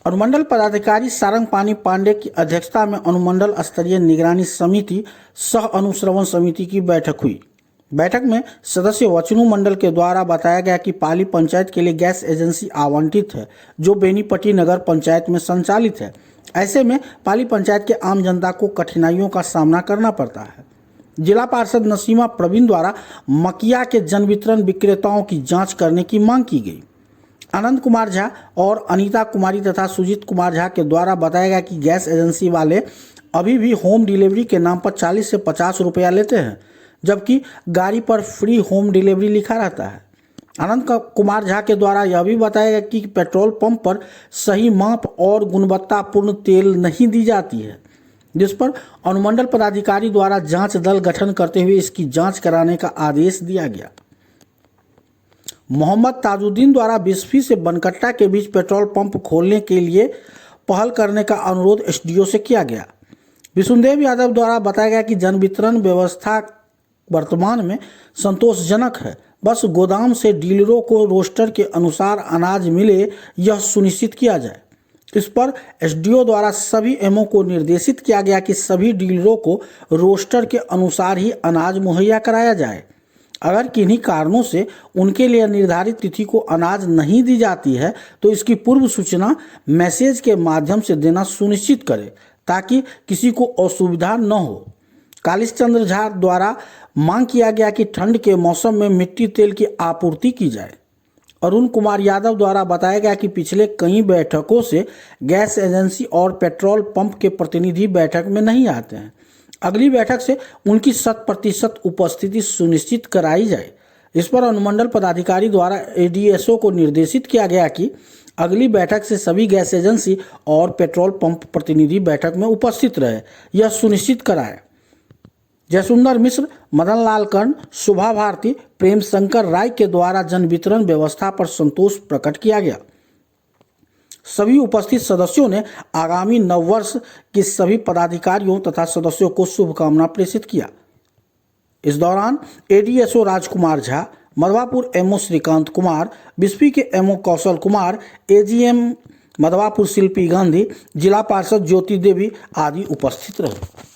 अनुमंडल पदाधिकारी सारंग पानी पांडे की अध्यक्षता में अनुमंडल स्तरीय निगरानी समिति सह अनुश्रवण समिति की बैठक हुई। बैठक में सदस्य वचनू मंडल के द्वारा बताया गया कि पाली पंचायत के लिए गैस एजेंसी आवंटित है जो बेनीपट्टी नगर पंचायत में संचालित है। ऐसे में पाली पंचायत के आम जनता को कठिनाइयों का सामना करना पड़ता है। जिला पार्षद नसीमा प्रवीण द्वारा मकिया के जन वितरण विक्रेताओं की जांच करने की मांग की गई। आनंद कुमार झा और अनीता कुमारी तथा सुजीत कुमार झा के द्वारा बताया गया कि गैस एजेंसी वाले अभी भी होम डिलीवरी के नाम पर 40 से 50 रुपया लेते हैं, जबकि गाड़ी पर फ्री होम डिलीवरी लिखा रहता है। आनंद कुमार झा के द्वारा यह भी बताया गया कि पेट्रोल पंप पर सही माप और गुणवत्तापूर्ण तेल नहीं दी जाती है, जिस पर अनुमंडल पदाधिकारी द्वारा जांच दल गठन करते हुए इसकी जांच कराने का आदेश दिया गया। मोहम्मद ताजुद्दीन द्वारा बिस्फी से बनकट्टा के बीच पेट्रोल पंप खोलने के लिए पहल करने का अनुरोध एसडीओ से किया गया। विष्णुदेव यादव द्वारा बताया गया कि जन वितरण व्यवस्था वर्तमान में संतोषजनक है, बस गोदाम से डीलरों को रोस्टर के अनुसार अनाज मिले यह सुनिश्चित किया जाए। इस पर एसडीओ द्वारा सभी एमओ को निर्देशित किया गया कि सभी डीलरों को रोस्टर के अनुसार ही अनाज मुहैया कराया जाए। अगर किन्हीं कारणों से उनके लिए निर्धारित तिथि को अनाज नहीं दी जाती है तो इसकी पूर्व सूचना मैसेज के माध्यम से देना सुनिश्चित करें ताकि किसी को असुविधा न हो। कालीस चंद्र झा द्वारा मांग किया गया कि ठंड के मौसम में मिट्टी तेल की आपूर्ति की जाए। अरुण कुमार यादव द्वारा बताया गया कि पिछले कई बैठकों से गैस एजेंसी और पेट्रोल पंप के प्रतिनिधि बैठक में नहीं आते हैं। अगली बैठक से उनकी 100% उपस्थिति सुनिश्चित कराई जाए। इस पर अनुमंडल पदाधिकारी द्वारा एडीएसओ को निर्देशित किया गया कि अगली बैठक से सभी गैस एजेंसी और पेट्रोल पंप प्रतिनिधि बैठक में उपस्थित रहे, यह सुनिश्चित कराए। जयसुंदर मिश्र, मदन लाल कर्ण, शोभा भारती, प्रेम शंकर राय के द्वारा जन वितरण व्यवस्था पर संतोष प्रकट किया गया। सभी उपस्थित सदस्यों ने आगामी नववर्ष के सभी पदाधिकारियों तथा सदस्यों को शुभकामना प्रेषित किया। इस दौरान एडीएसओ राजकुमार झा, मधवापुर एमओ श्रीकांत कुमार, बिस्फी के एमओ कौशल कुमार, एजीएम मधवापुर शिल्पी गांधी, जिला पार्षद ज्योति देवी आदि उपस्थित रहे।